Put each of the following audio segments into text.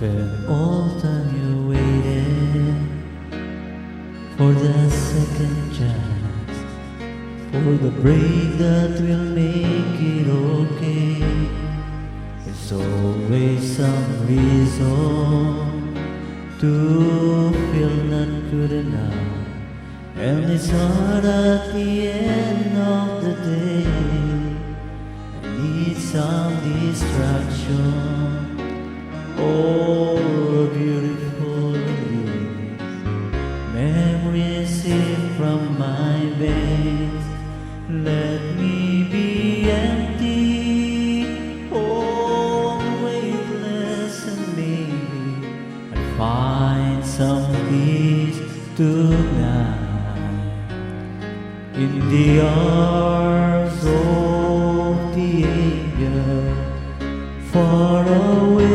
Spend all time you waited for the second chance, for the break that will make it okay. There's always some reason to feel not good enough, and it's hard at the end of the day. I need some distraction. Oh, beautiful release, memories sip from my veins. Let me be empty, oh, weightless, and maybe I'll find some peace tonight in the arms of the angel, far away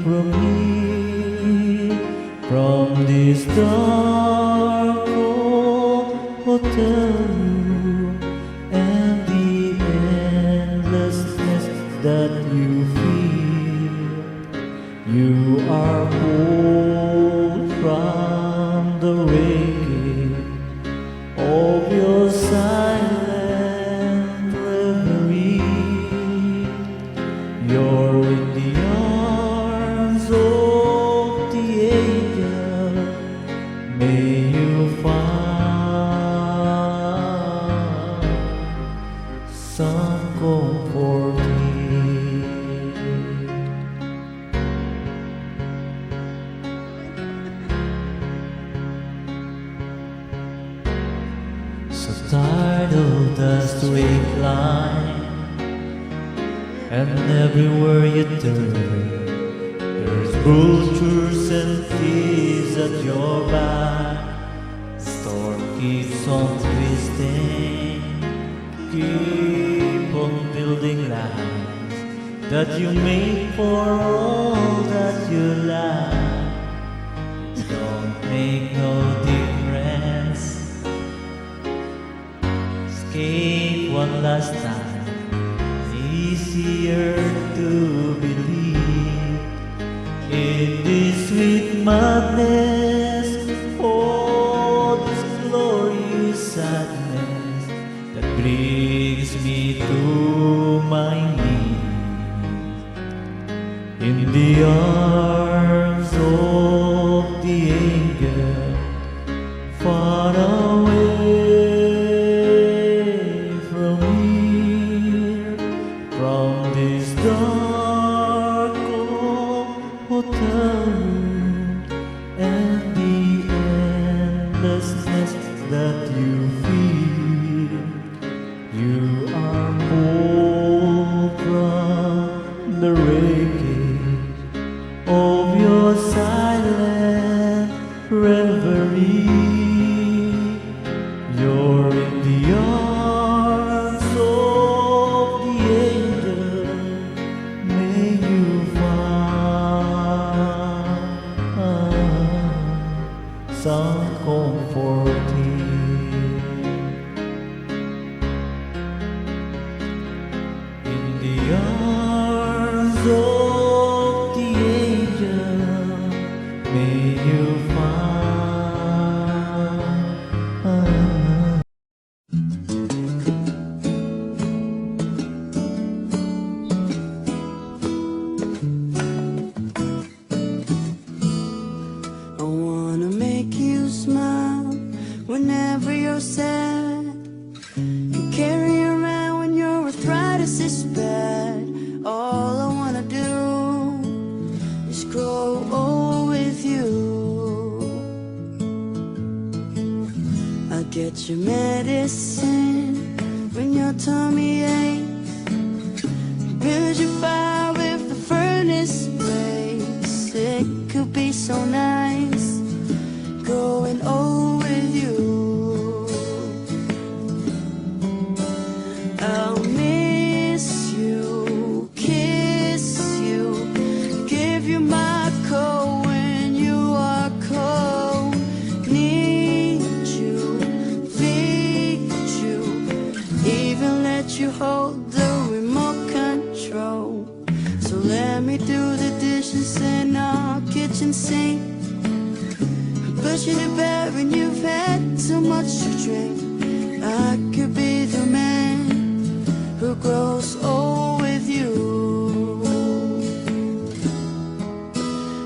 from me, from this dark hotel room, and the endlessness that you feel. You are pulled from the wreckage of your silent reverie. You're in the arms of the angel. May you find some comfort here. So tired of the straight line, and everywhere you turn, there's vultures and thieves at your back. The storm keeps on twisting, keep on building lies that you make for all that you lack. Don't make no difference. Escape one last time. Easier to believe in this sweet madness, oh, this glorious sadness that brings me to my knees in the arms of the angel, far away from here, from this dark hotel room, and the endlessness that you feel. You are pulled from the wreckage of your silent reverie. You're in the arms of the angel. May you find some comfort here. In the arms of the angel, may you find I wanna make you smile whenever you're sad, and carry you around when your arthritis is bad. All I wanna do is grow old with you. I'll get you medicine when your tummy aches, build your fire if the furnace breaks. It could be so nice growing old with you. I'll miss you, kiss you, give you my coat when you are cold. Need you, feed you, kitchen sink, push you to bed when you've had too much to drink. I could be the man who grows old with you.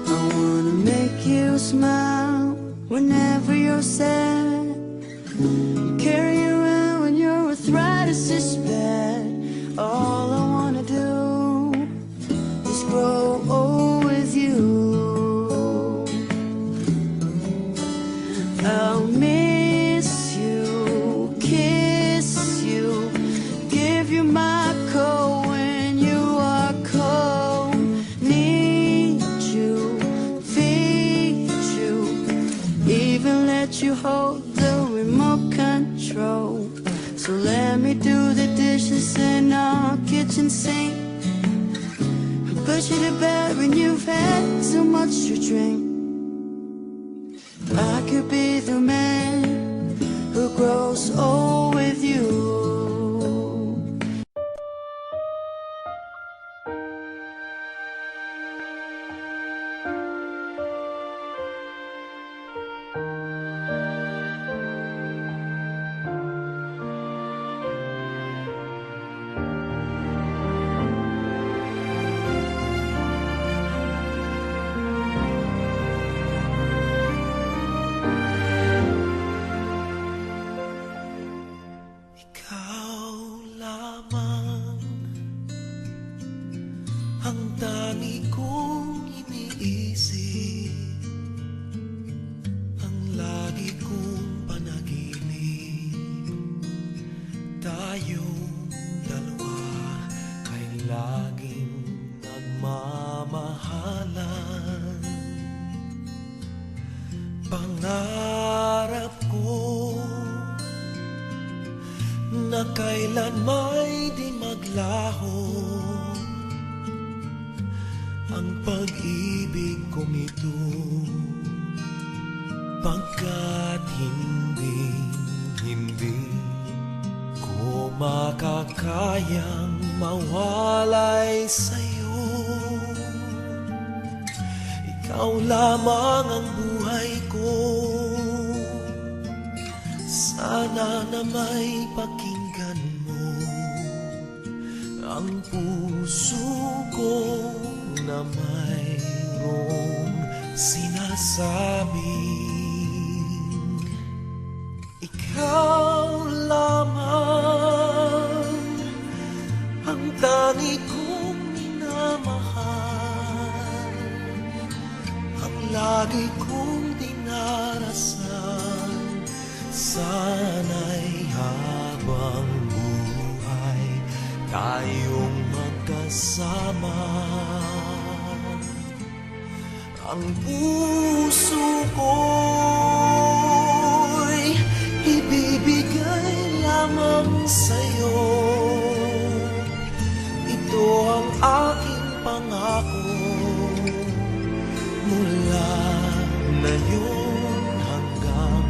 I wanna make you smile whenever you're sad, carry you around when your arthritis is bad. All I wanna do is grow old with you. I'll miss you, kiss you, give you my coat when you are cold, need you, feed you, even let you hold the remote control. So let me do the dishes in our kitchen sink, push you to bed when you've had too much to drink. I could be the man who grows old with you. Ang dami kong iniisip, ang lagi kong panaginip, tayong dalawa ay laging nagmamahalan. Pangarap ko na kailan may di maglaho ang pag-ibig kong ito, pagkat hindi ko makakayang mawalay sa'yo. Ikaw lamang ang buhay ko, sana na may pakinggan mo ang puso ko na mayroong sinasabing ikaw lamang ang tangi kong minamahal, ang lagi kong dinarasal. Sana'y habang buhay tayong magkasama. Ang puso ko'y ibibigay lamang sa'yo. Ito ang aking pangako, mula ngayon hanggang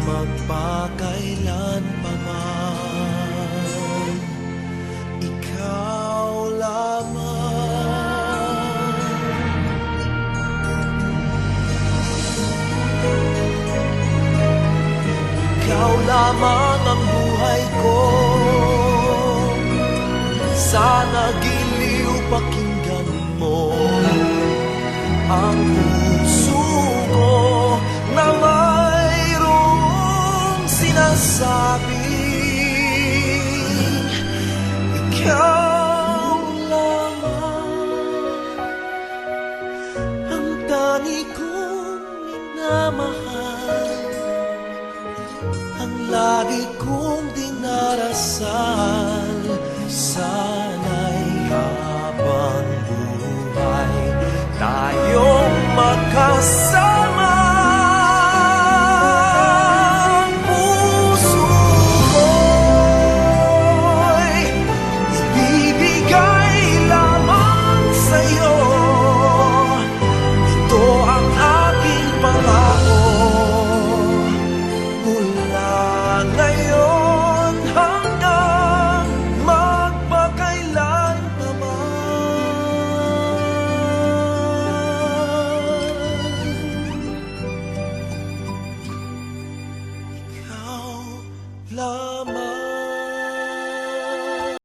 magpakailan pa man. Ikaw lamang. Ikaw lamang ang buhay ko, sana giliw pakinggan mo ang puso ko na mayroong sinasabing ikaw lamang ang tangi kong minamahal, ang lagi kong dinarasal. Sana'y habang buhay tayong magkasama.